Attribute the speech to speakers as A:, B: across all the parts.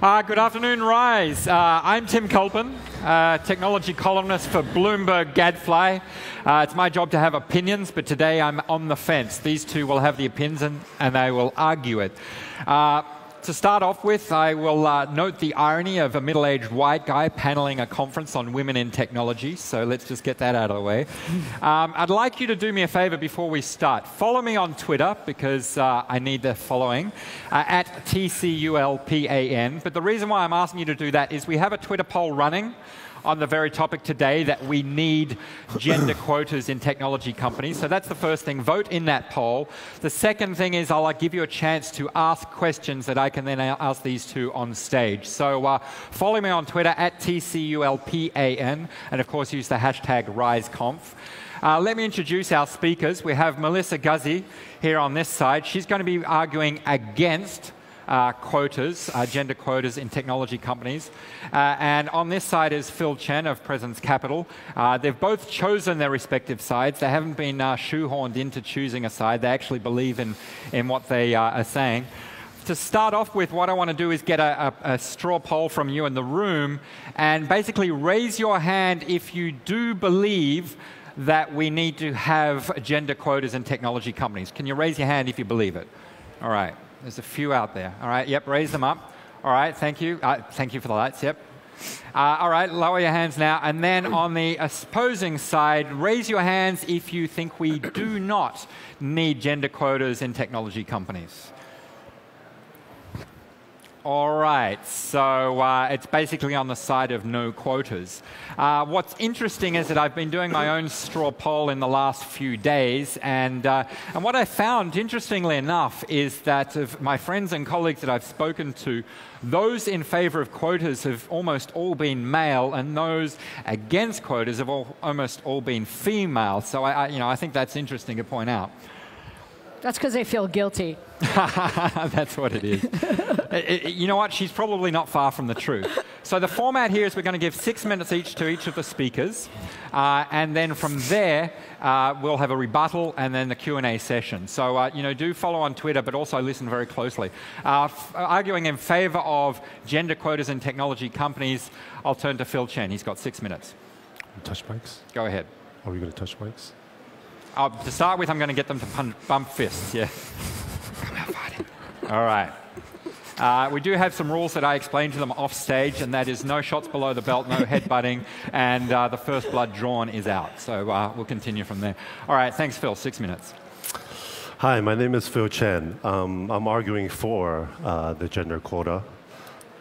A: Good afternoon, Rise. I'm Tim Culpin, technology columnist for Bloomberg Gadfly. It's my job to have opinions, but today I'm on the fence. These two will have the opinions and they will argue it. To start off with, I will note the irony of a middle-aged white guy paneling a conference on women in technology, so let's just get that out of the way. I'd like you to do me a favor before we start. Follow me on Twitter, because I need the following, at TCULPAN. But the reason why I'm asking you to do that is we have a Twitter poll running on the very topic today that we need gender quotas in technology companies. So that's the first thing. Vote in that poll. The second thing is I'll give you a chance to ask questions that I can then ask these two on stage. So follow me on Twitter at TCULPAN, and of course use the hashtag RiseConf. Let me introduce our speakers. We have Melissa Guzy here on this side. She's going to be arguing against quotas, gender quotas in technology companies. And on this side is Phil Chen of Presence Capital. They've both chosen their respective sides. They haven't been shoehorned into choosing a side. They actually believe in what they are saying. To start off with, what I want to do is get a straw poll from you in the room and basically raise your hand if you do believe that we need to have gender quotas in technology companies. Can you raise your hand if you believe it? All right. There's a few out there. All right, yep, raise them up. All right, thank you. Thank you for the lights, yep. All right, lower your hands now. And then on the opposing side, raise your hands if you think we do not need gender quotas in technology companies. All right, so it's basically on the side of no quotas. What's interesting is that I've been doing my own straw poll in the last few days, and what I found, interestingly enough, is that of my friends and colleagues that I've spoken to, those in favor of quotas have almost all been male, and those against quotas have almost all been female. So I think that's interesting to point out.
B: That's because they feel guilty.
A: That's what it is. You know what? She's probably not far from the truth. So the format here is we're going to give 6 minutes each to each of the speakers. And then from there, we'll have a rebuttal and then the Q&A session. So, do follow on Twitter, but also listen very closely. Arguing in favor of gender quotas in technology companies, I'll turn to Phil Chen. He's got 6 minutes.
C: Touch mics?
A: Go ahead.
C: Are we going to touch mics?
A: To start with, I'm going to get them to bump fists, yeah. Come out fighting. All right. We do have some rules that I explained to them off stage, and that is no shots below the belt, no headbutting, and the first blood drawn is out. So we'll continue from there. All right, thanks, Phil. 6 minutes.
C: Hi, my name is Phil Chen. I'm arguing for the gender quota.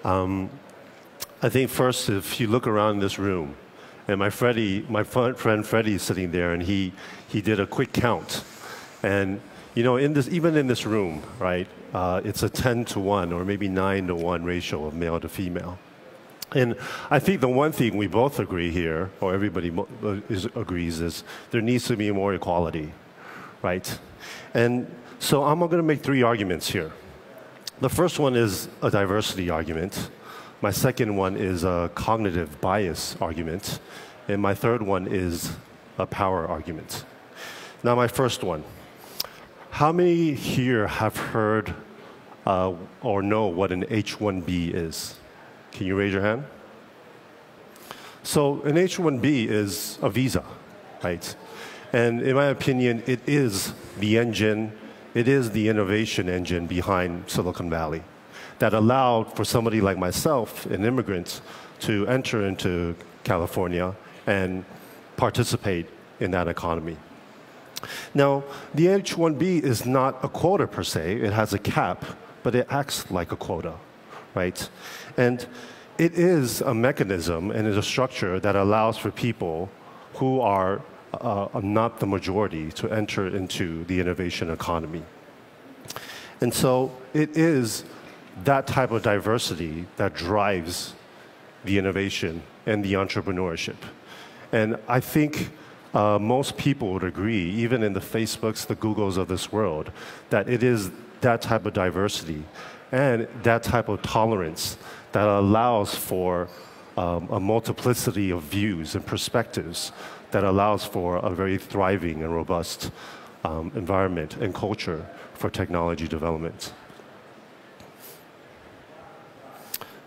C: I think first, if you look around this room, and my friend Freddie is sitting there, and he did a quick count. And even in this room, right, it's a 10-to-1 or maybe 9-to-1 ratio of male to female. And I think the one thing we both agree here, or everybody agrees, is there needs to be more equality, right? And so I'm going to make 3 arguments here. The first one is a diversity argument. My second one is a cognitive bias argument. And my third one is a power argument. Now, my first one. How many here have heard or know what an H-1B is? Can you raise your hand? So an H-1B is a visa, right? And in my opinion, it is the engine, it is the innovation engine behind Silicon Valley that allowed for somebody like myself, an immigrant, to enter into California and participate in that economy. Now, the H-1B is not a quota per se. It has a cap, but it acts like a quota, right? And it is a mechanism and is a structure that allows for people who are not the majority to enter into the innovation economy. And so it is that type of diversity that drives the innovation and the entrepreneurship. And I think most people would agree, even in the Facebooks, the Googles of this world, that it is that type of diversity and that type of tolerance that allows for a multiplicity of views and perspectives that allows for a very thriving and robust environment and culture for technology development.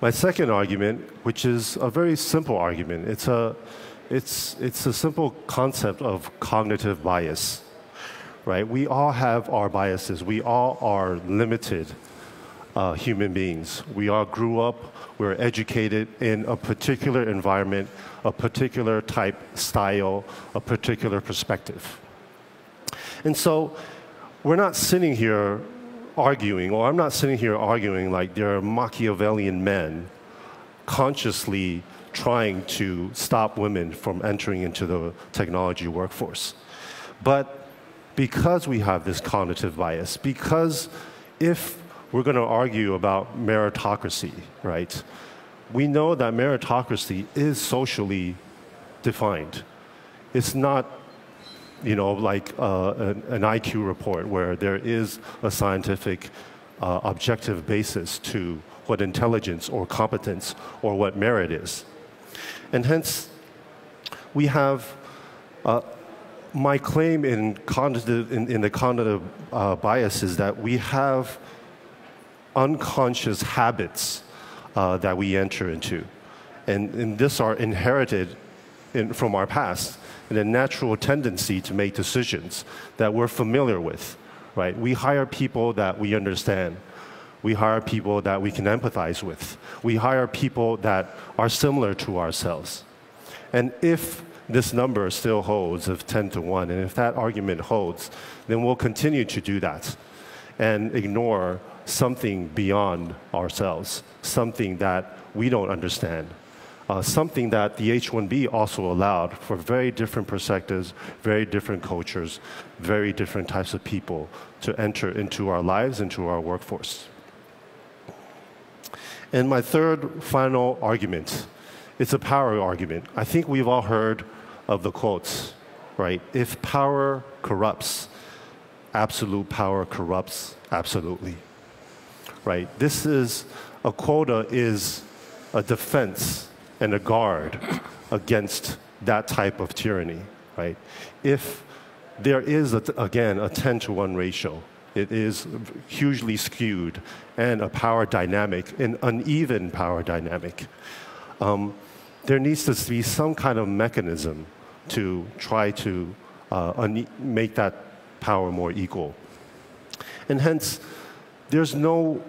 C: My second argument, which is a very simple argument, it's a simple concept of cognitive bias, right? We all have our biases. We all are limited human beings. We all grew up, we're educated in a particular environment, a particular type, style, a particular perspective. And so we're not sitting here arguing, or I'm not sitting here arguing like there are Machiavellian men consciously trying to stop women from entering into the technology workforce. But because we have this cognitive bias, because if we're going to argue about meritocracy, right, we know that meritocracy is socially defined. It's not, you know, like an IQ report where there is a scientific objective basis to what intelligence or competence or what merit is. And hence, we have my claim in the cognitive bias is that we have unconscious habits that we enter into. And this are inherited from our past, and a natural tendency to make decisions that we're familiar with, right? We hire people that we understand. We hire people that we can empathize with. We hire people that are similar to ourselves. And if this number still holds of 10 to 1, and if that argument holds, then we'll continue to do that and ignore something beyond ourselves, something that we don't understand, something that the H-1B also allowed for very different perspectives, very different cultures, very different types of people to enter into our lives, into our workforce. And my third, final argument, it's a power argument. I think we've all heard of the quotes, right? If power corrupts, absolute power corrupts absolutely, right? This is, a quota is a defense and a guard against that type of tyranny, right? If there is, again, a 10 to 1 ratio, it is hugely skewed and a power dynamic, an uneven power dynamic. There needs to be some kind of mechanism to try to make that power more equal. And hence, there's no,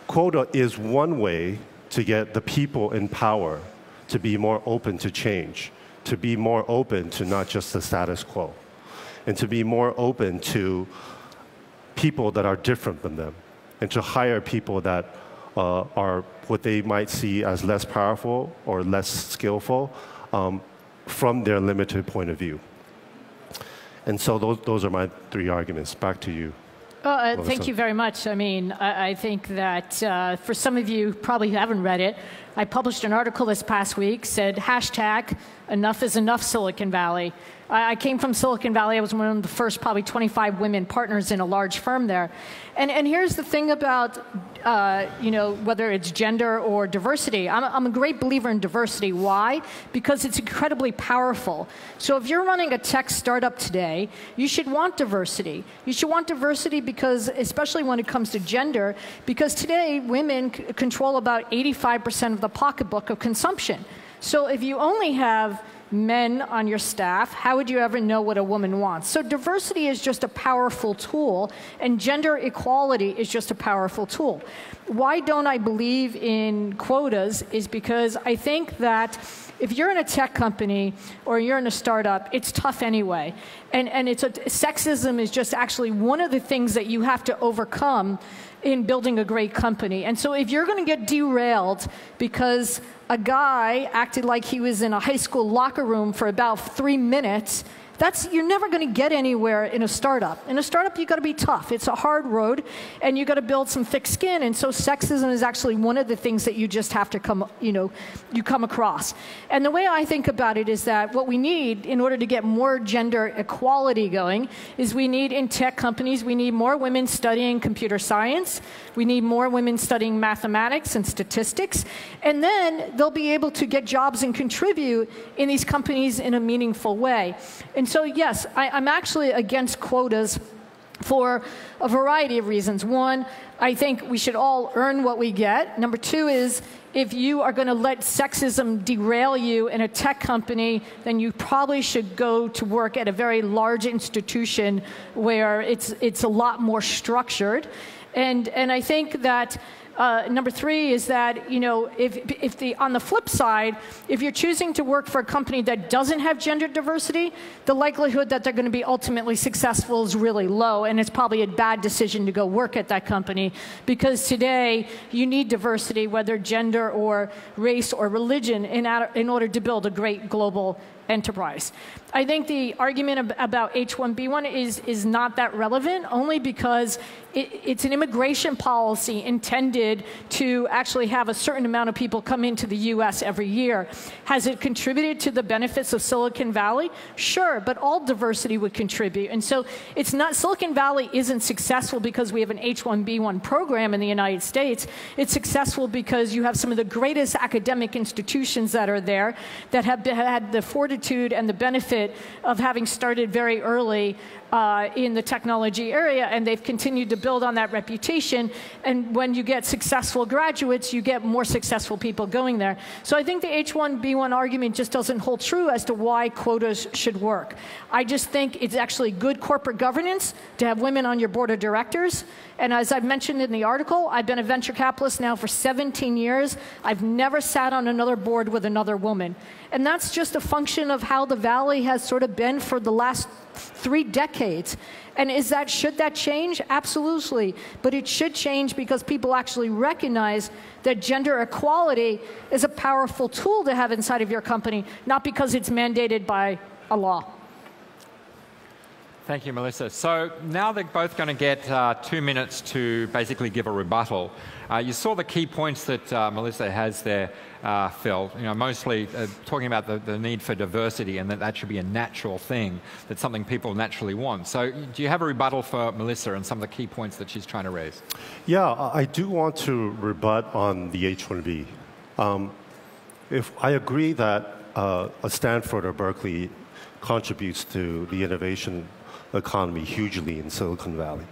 C: quota is one way to get the people in power to be more open to change, to be more open to not just the status quo, and to be more open to people that are different than them, and to hire people that are what they might see as less powerful or less skillful from their limited point of view. And so those are my three arguments. Back to you.
B: Thank you very much. I mean, I think that for some of you who probably haven't read it, I published an article this past week, said hashtag enough is enough Silicon Valley. I came from Silicon Valley. I was one of the first probably 25 women partners in a large firm there. And here's the thing about, you know, whether it's gender or diversity. I'm a great believer in diversity. Why? Because it's incredibly powerful. So if you're running a tech startup today, you should want diversity. You should want diversity because, especially when it comes to gender, because today women control about 85% of the pocketbook of consumption. So if you only have men on your staff, how would you ever know what a woman wants? So diversity is just a powerful tool, and gender equality is just a powerful tool. Why don't I believe in quotas is because I think that if you're in a tech company or you're in a startup, it's tough anyway. And sexism is just actually one of the things that you have to overcome in building a great company. And so if you're going to get derailed because a guy acted like he was in a high school locker room for about 3 minutes, you're never going to get anywhere in a startup. In a startup, you've got to be tough. It's a hard road, and you've got to build some thick skin. And so sexism is actually one of the things that you just have to come across. And the way I think about it is that what we need in order to get more gender equality going is we need, in tech companies, we need more women studying computer science. We need more women studying mathematics and statistics. And then they'll be able to get jobs and contribute in these companies in a meaningful way. And so, yes, I'm actually against quotas for a variety of reasons. One, I think we should all earn what we get. Number two is, if you are going to let sexism derail you in a tech company, then you probably should go to work at a very large institution where it's a lot more structured. And I think that number three is that, you know, on the flip side, if you're choosing to work for a company that doesn't have gender diversity, the likelihood that they're going to be ultimately successful is really low, and it's probably a bad decision to go work at that company, because today you need diversity, whether gender or race or religion, in order to build a great global enterprise. I think the argument about H-1B1 is not that relevant, only because it's an immigration policy intended to actually have a certain amount of people come into the US every year. Has it contributed to the benefits of Silicon Valley? Sure, but all diversity would contribute. And so it's not, Silicon Valley isn't successful because we have an H-1B1 program in the United States. It's successful because you have some of the greatest academic institutions that are there that have had the fortitude and the benefit of having started very early in the technology area, and they've continued to build on that reputation. And when you get successful graduates, you get more successful people going there. So I think the H-1B1 argument just doesn't hold true as to why quotas should work. I just think it's actually good corporate governance to have women on your board of directors. And as I've mentioned in the article, I've been a venture capitalist now for 17 years. I've never sat on another board with another woman. And that's just a function of how the Valley has sort of been for the last 3 decades. And should that change? Absolutely. But it should change because people actually recognize that gender equality is a powerful tool to have inside of your company, not because it's mandated by a law.
A: Thank you, Melissa. So now they're both going to get 2 minutes to basically give a rebuttal. You saw the key points that Melissa has there, Phil. You know, mostly talking about the need for diversity and that should be a natural thing, that's something people naturally want. So do you have a rebuttal for Melissa and some of the key points that she's trying to raise?
C: Yeah, I do want to rebut on the H-1B. If I agree that a Stanford or Berkeley contributes to the innovation economy hugely in Silicon Valley.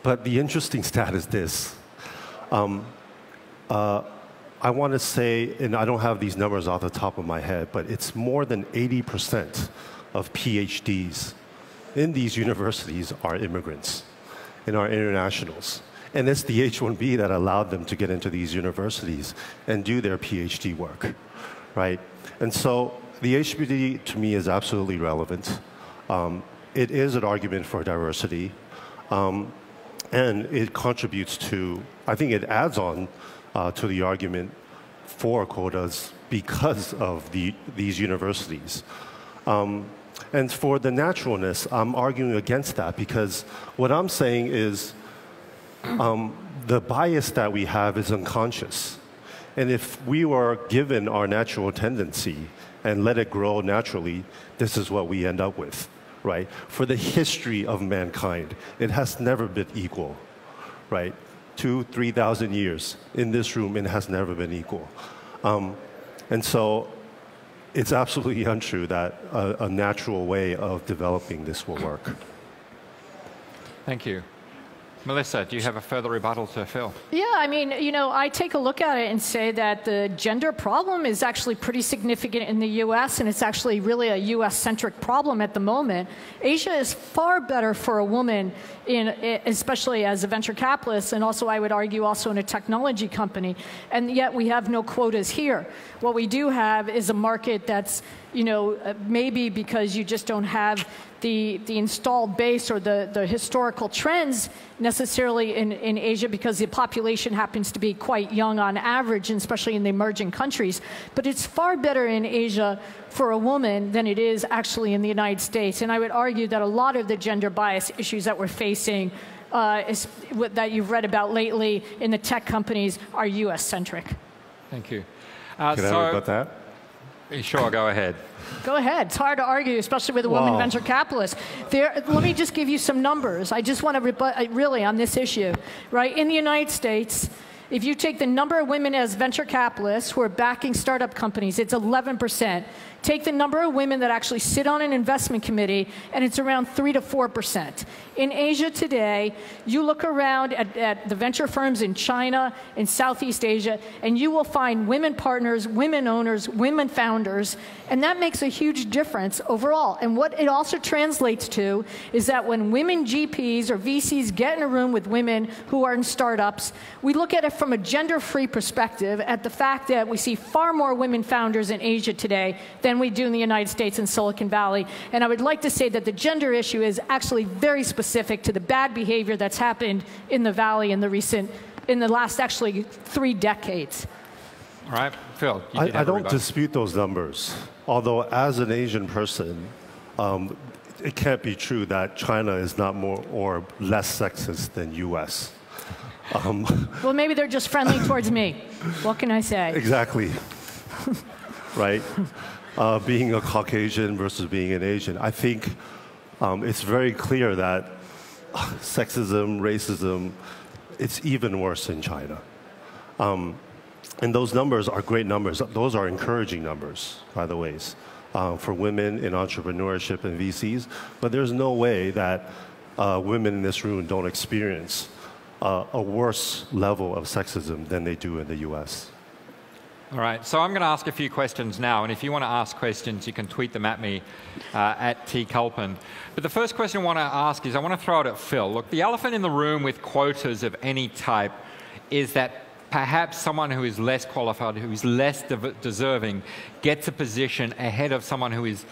C: But the interesting stat is this. I want to say, and I don't have these numbers off the top of my head, but it's more than 80% of PhDs in these universities are immigrants and are internationals. And it's the H-1B that allowed them to get into these universities and do their PhD work, right? And so the H-1B to me is absolutely relevant. It is an argument for diversity, and it contributes to, I think it adds on to the argument for quotas because of these universities. And for the naturalness, I'm arguing against that because what I'm saying is the bias that we have is unconscious. And if we were given our natural tendency and let it grow naturally, this is what we end up with. Right? For the history of mankind, it has never been equal, right? 2,000 to 3,000 years in this room, it has never been equal. And so it's absolutely untrue that a natural way of developing this will work.
A: Thank you. Melissa, do you have a further rebuttal to Phil?
B: Yeah, I mean, you know, I take a look at it and say that the gender problem is actually pretty significant in the US, and it's actually really a US-centric problem at the moment. Asia is far better for a woman, especially as a venture capitalist, and also, I would argue, also in a technology company. And yet we have no quotas here. What we do have is a market that's, you know, maybe because you just don't have the installed base or the historical trends necessarily in Asia, because the population happens to be quite young on average, and especially in the emerging countries. But it's far better in Asia for a woman than it is actually in the United States. And I would argue that a lot of the gender bias issues that we're facing that you've read about lately in the tech companies are US-centric.
A: Thank you.
C: Can I rebut that?
A: Sure, go ahead.
B: Go ahead. It's hard to argue, especially with a woman venture capitalist. Let me just give you some numbers. I just want to rebut really on this issue. Right? In the United States, If you take the number of women as venture capitalists who are backing startup companies, it's 11%. Take the number of women that actually sit on an investment committee, and it's around 3 to 4%. In Asia today, you look around at the venture firms in China, in Southeast Asia, and you will find women partners, women owners, women founders, and that makes a huge difference overall. And what it also translates to is that when women GPs or VCs get in a room with women who are in startups, we look at it from a gender-free perspective at the fact that we see far more women founders in Asia today than we do in the United States and Silicon Valley. And I would like to say that the gender issue is actually very specific to the bad behavior that's happened in the Valley in the last actually 3 decades.
A: All right, Phil.
C: I don't dispute those numbers. Although as an Asian person, it can't be true that China is not more or less sexist than US.
B: Well, maybe they're just friendly towards me. What can I say?
C: Exactly. Right? Being a Caucasian versus being an Asian, I think it's very clear that sexism, racism, it's even worse in China. And those numbers are great numbers. Those are encouraging numbers, by the way, for women in entrepreneurship and VCs. But there's no way that women in this room don't experience a worse level of sexism than they do in the US.
A: All right, so I'm going to ask a few questions now, and if you want to ask questions, you can tweet them at me, at tculpin. But the first question I want to ask is, I want to throw it at Phil. Look, the elephant in the room with quotas of any type is that perhaps someone who is less qualified, who is less deserving, gets a position ahead of someone who is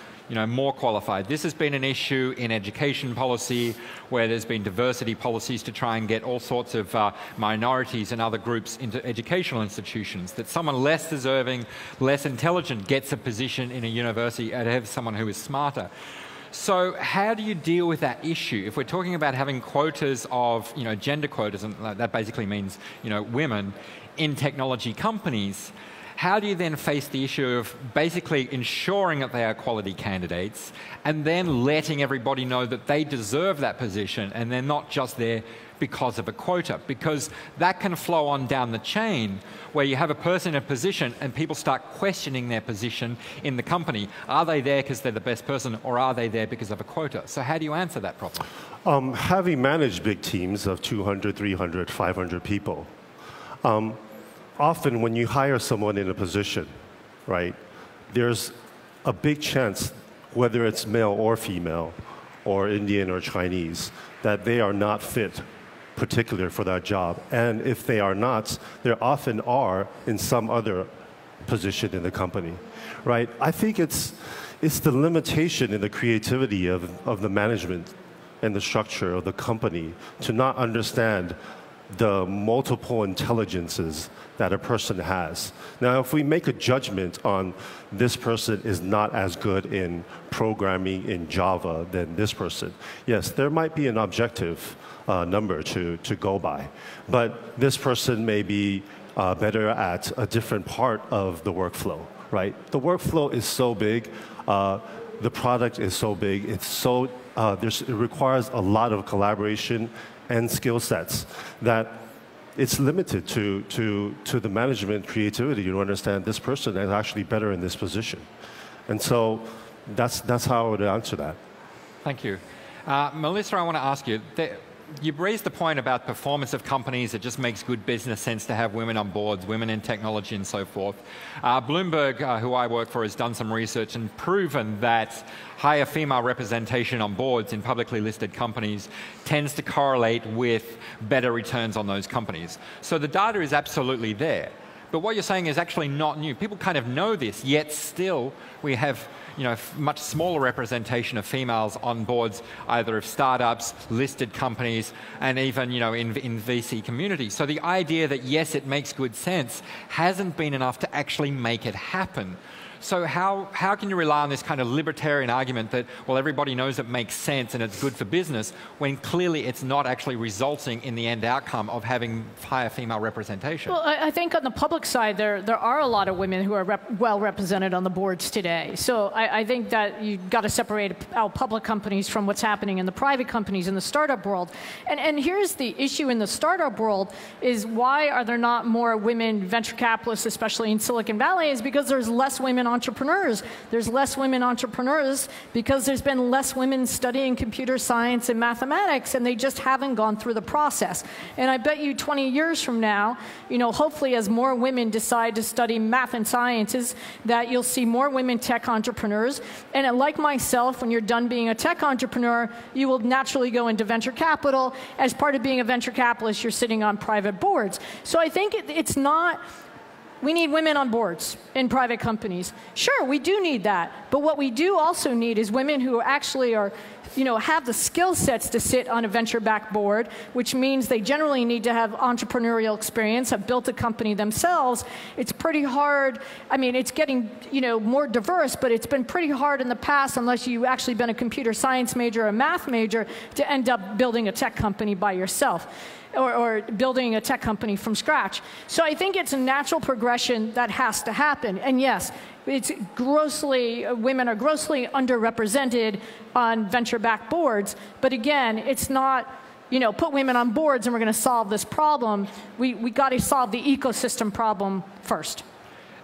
A: more qualified. This has been an issue in education policy where there's been diversity policies to try and get all sorts of minorities and other groups into educational institutions, that someone less deserving, less intelligent gets a position in a university ahead of someone who is smarter. So how do you deal with that issue? If we're talking about having quotas of, gender quotas, and that basically means, women in technology companies, how do you then face the issue of basically ensuring that they are quality candidates and then letting everybody know that they deserve that position and they're not just there because of a quota? Because that can flow on down the chain where you have a person in a position and people start questioning their position in the company. Are they there because they're the best person, or are they there because of a quota? So how do you answer that problem?
C: Having managed big teams of 200, 300, 500 people, often when you hire someone in a position, right, there's a big chance, whether it's male or female, or Indian or Chinese, that they are not fit particular for that job. And if they are not, there often are in some other position in the company, right? I think it's the limitation in the creativity of the management and the structure of the company to not understand the multiple intelligences that a person has. Now, if we make a judgment on this person is not as good in programming in Java than this person, yes, there might be an objective number to go by. But this person may be better at a different part of the workflow, right? The workflow is so big. The product is so big. It requires a lot of collaboration and skill sets that it's limited to the management creativity to understand this person is actually better in this position. And so that's how I would answer that.
A: Thank you. Melissa, I want to ask you, you've raised the point about performance of companies. It just makes good business sense to have women on boards, women in technology and so forth. Bloomberg, who I work for, has done some research and proven that higher female representation on boards in publicly listed companies tends to correlate with better returns on those companies. So the data is absolutely there. But what you're saying is actually not new. People kind of know this, yet still we have much smaller representation of females on boards, either of startups, listed companies, and even in VC communities. So the idea that yes, it makes good sense hasn't been enough to actually make it happen. So how can you rely on this kind of libertarian argument that, well, everybody knows it makes sense and it's good for business, when clearly it's not actually resulting in the end outcome of having higher female representation?
B: Well, I think on the public side, there are a lot of women who are well represented on the boards today. So I think that you've got to separate out public companies from what's happening in the private companies in the startup world. And here's the issue in the startup world is why are there not more women venture capitalists, especially in Silicon Valley, is because there's less women entrepreneurs. There's less women entrepreneurs because there's been less women studying computer science and mathematics, and they just haven't gone through the process. And I bet you 20 years from now, hopefully as more women decide to study math and sciences, that you'll see more women tech entrepreneurs. And like myself, when you're done being a tech entrepreneur, you will naturally go into venture capital. As part of being a venture capitalist, you're sitting on private boards. So I think it's not, we need women on boards in private companies. Sure, we do need that. But what we do also need is women who actually are, have the skill sets to sit on a venture-backed board, which means they generally need to have entrepreneurial experience, have built a company themselves. It's pretty hard. I mean, it's getting, more diverse, but it's been pretty hard in the past, unless you've actually been a computer science major or a math major, to end up building a tech company by yourself. Or building a tech company from scratch. So I think it's a natural progression that has to happen. And yes, women are grossly underrepresented on venture-backed boards. But again, it's not, put women on boards and we're going to solve this problem. We got to solve the ecosystem problem first.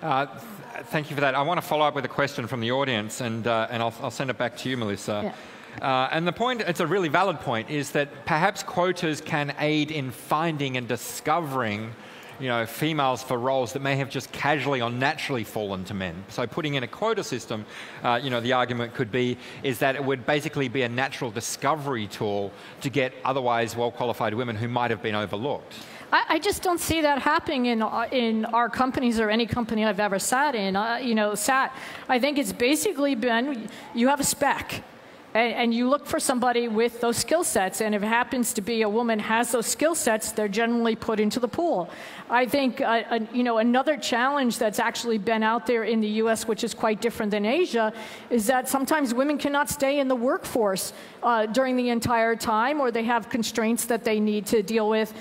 A: Thank you for that. I want to follow up with a question from the audience, and I'll send it back to you, Melissa.
B: Yeah.
A: And the point, it's a really valid point, is that perhaps quotas can aid in finding and discovering, females for roles that may have just casually or naturally fallen to men. So putting in a quota system, the argument could be, is that it would basically be a natural discovery tool to get otherwise well-qualified women who might have been overlooked.
B: I just don't see that happening in our companies or any company I've ever sat in. I think it's basically been, you have a spec. And you look for somebody with those skill sets, and if it happens to be a woman has those skill sets, they're generally put into the pool. I think another challenge that's actually been out there in the U.S., which is quite different than Asia, is that sometimes women cannot stay in the workforce during the entire time, or they have constraints that they need to deal with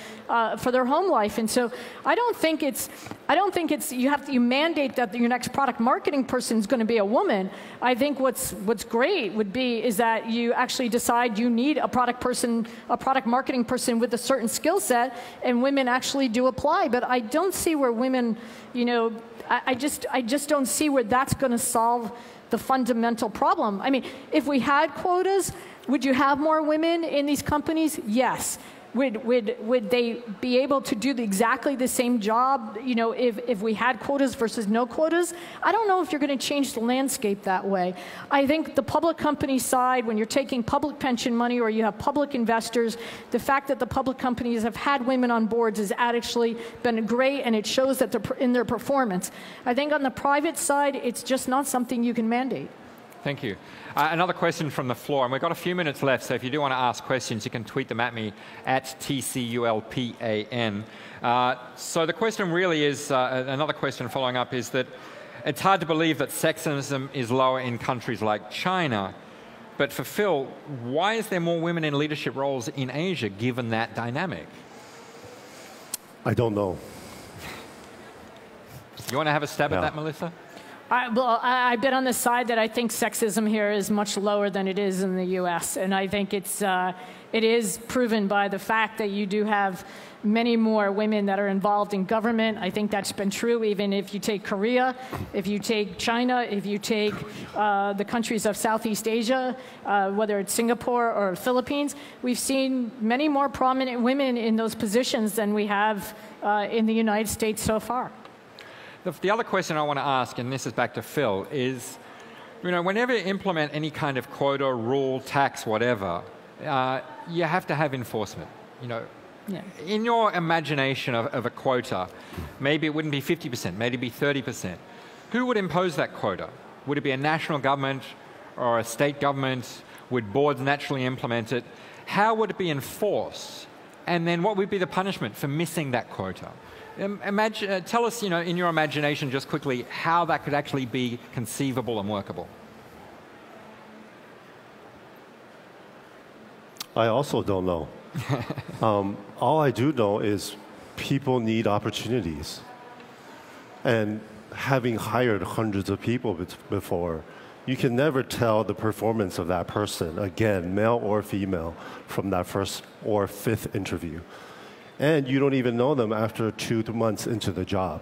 B: for their home life. And so I don't think it's you mandate that your next product marketing person is going to be a woman. I think what's great would be is that you actually decide you need a product marketing person with a certain skill set, and women actually do apply. But I don't see where women, I just don't see where that's going to solve the fundamental problem. I mean, if we had quotas, would you have more women in these companies? Yes. Would they be able to do exactly the same job, if we had quotas versus no quotas? I don't know if you're going to change the landscape that way. I think the public company side, when you're taking public pension money or you have public investors, the fact that the public companies have had women on boards has actually been great, and it shows that in their performance. I think on the private side, it's just not something you can mandate.
A: Thank you. Another question from the floor, and we've got a few minutes left, so if you do want to ask questions, you can tweet them at me at TCULPAN. So the question really is, another question following up is that it's hard to believe that sexism is lower in countries like China, but for Phil, why is there more women in leadership roles in Asia given that dynamic?
C: I don't know.
A: You want to have a stab at that, Melissa?
B: I've been on the side that I think sexism here is much lower than it is in the U.S., and I think it is proven by the fact that you do have many more women that are involved in government. I think that's been true even if you take Korea, if you take China, if you take the countries of Southeast Asia, whether it's Singapore or Philippines. We've seen many more prominent women in those positions than we have in the United States so far.
A: The other question I want to ask, and this is back to Phil, is, whenever you implement any kind of quota, rule, tax, whatever, you have to have enforcement.
B: Yeah.
A: In your imagination of a quota, maybe it wouldn't be 50%, maybe it'd be 30%. Who would impose that quota? Would it be a national government or a state government? Would boards naturally implement it? How would it be enforced? And then what would be the punishment for missing that quota? Tell us, in your imagination, just quickly, how that could actually be conceivable and workable.
C: I also don't know. All I do know is people need opportunities. And having hired hundreds of people before, you can never tell the performance of that person, again, male or female, from that first or fifth interview. And you don't even know them after 2 months into the job,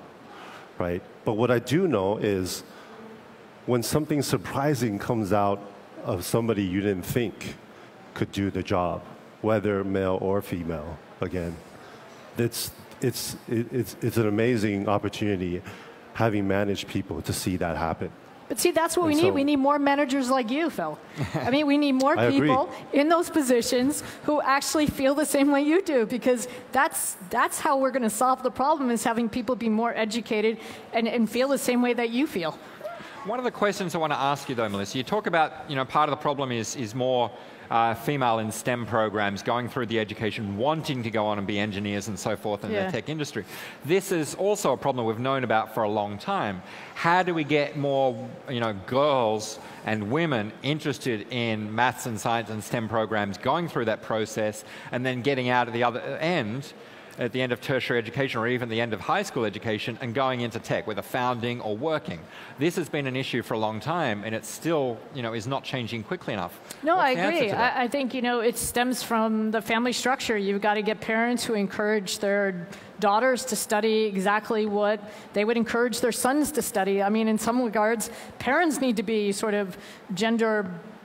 C: right? But what I do know is when something surprising comes out of somebody you didn't think could do the job, whether male or female, again, it's an amazing opportunity having managed people to see that happen.
B: But see, that's what we need. We need more managers like you, Phil. I mean, we need more people in those positions who actually feel the same way you do, because that's how we're going to solve the problem, is having people be more educated and feel the same way that you feel.
A: One of the questions I want to ask you, though, Melissa, you talk about, part of the problem is more female in STEM programs going through the education, wanting to go on and be engineers and so forth in the tech industry. This is also a problem we've known about for a long time. How do we get more, girls and women interested in maths and science and STEM programs, going through that process, and then getting out at the other end, at the end of tertiary education or even the end of high school education, and going into tech, whether founding or working? This has been an issue for a long time, and it still, is not changing quickly enough.
B: No, I agree. I think, it stems from the family structure. You've got to get parents who encourage their daughters to study exactly what they would encourage their sons to study. I mean, in some regards, parents need to be sort of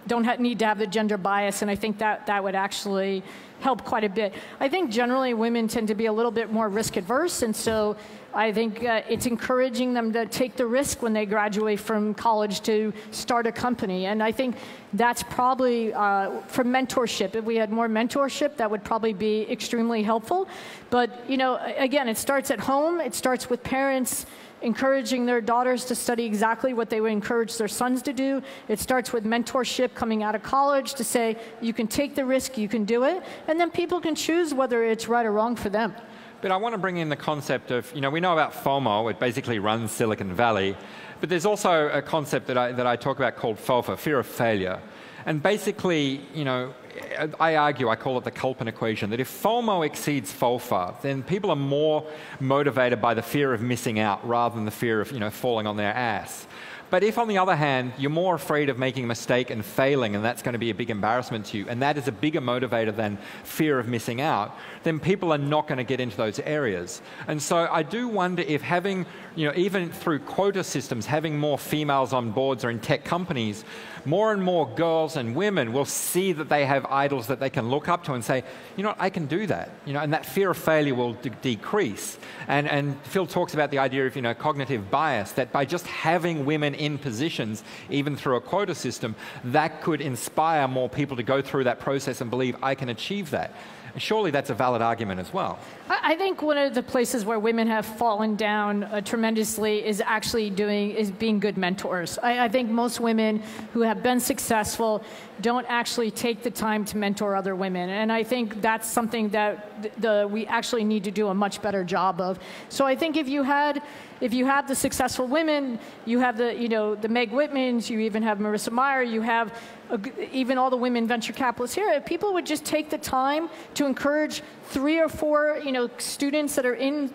B: don't need to have the gender bias, and I think that would actually help quite a bit. I think generally women tend to be a little bit more risk adverse, and so I think it's encouraging them to take the risk when they graduate from college to start a company. And I think that's probably, for mentorship, if we had more mentorship, that would probably be extremely helpful. But, again, it starts at home. It starts with parents encouraging their daughters to study exactly what they would encourage their sons to do. It starts with mentorship coming out of college to say, you can take the risk, you can do it, and then people can choose whether it's right or wrong for them.
A: But I want to bring in the concept of, we know about FOMO, it basically runs Silicon Valley, but there's also a concept that I talk about called FOFA, fear of failure. And basically, I argue, I call it the Culpen equation, that if FOMO exceeds FOFA, then people are more motivated by the fear of missing out rather than the fear of, falling on their ass. But if, on the other hand, you're more afraid of making a mistake and failing, and that's going to be a big embarrassment to you, and that is a bigger motivator than fear of missing out, then people are not going to get into those areas. And so I do wonder if having, even through quota systems, having more females on boards or in tech companies, more and more girls and women will see that they have idols that they can look up to and say, I can do that. And that fear of failure will decrease. And Phil talks about the idea of, cognitive bias, that by just having women in positions, even through a quota system, that could inspire more people to go through that process and believe, I can achieve that. And surely that's a valid argument as well.
B: I think one of the places where women have fallen down tremendously is actually being good mentors. I think most women who have been successful don't actually take the time to mentor other women. And I think that's something that we actually need to do a much better job of. So I think if you have the successful women, you have the Meg Whitmans, you even have Marissa Mayer, you have even all the women venture capitalists here, if people would just take the time to encourage 3 or 4, students that are in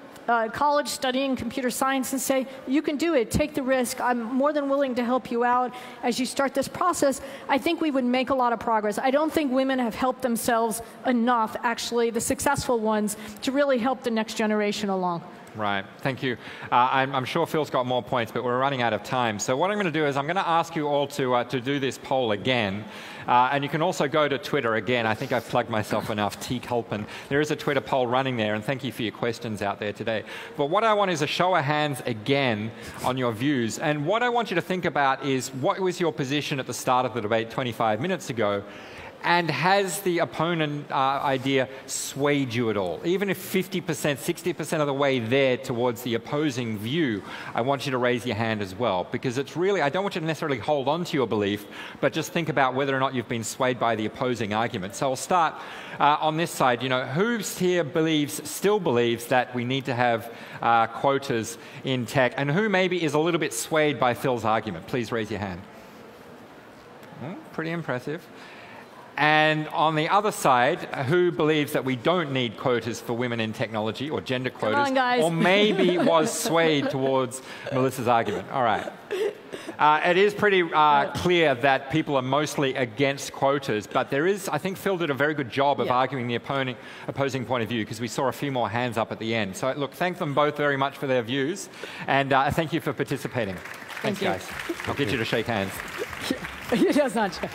B: college studying computer science and say, you can do it, take the risk, I'm more than willing to help you out as you start this process, I think we would make a lot of progress. I don't think women have helped themselves enough, actually, the successful ones, to really help the next generation along.
A: Right, thank you. I'm sure Phil's got more points, but we're running out of time. So what I'm going to do is I'm going to ask you all to do this poll again. And you can also go to Twitter again. I think I've plugged myself enough, T. Culpen. There is a Twitter poll running there, and thank you for your questions out there today. But what I want is a show of hands again on your views. And what I want you to think about is, what was your position at the start of the debate 25 minutes ago? And has the opponent idea swayed you at all? Even if 50%, 60% of the way there towards the opposing view, I want you to raise your hand as well. Because it's really, I don't want you to necessarily hold on to your belief, but just think about whether or not you've been swayed by the opposing argument. So I'll start on this side. You know, who here still believes that we need to have quotas in tech? And who maybe is a little bit swayed by Phil's argument? Please raise your hand. Pretty impressive. And on the other side, who believes that we don't need quotas for women in technology, or gender quotas,
B: come on, guys.
A: or maybe was swayed towards Melissa's argument? All right. It is pretty clear that people are mostly against quotas, but there is, I think Phil did a very good job of arguing the opposing point of view, because we saw a few more hands up at the end. So look, thank them both very much for their views, and thank you for participating. Thanks, guys. I'll get you to shake hands.
B: He does not shake.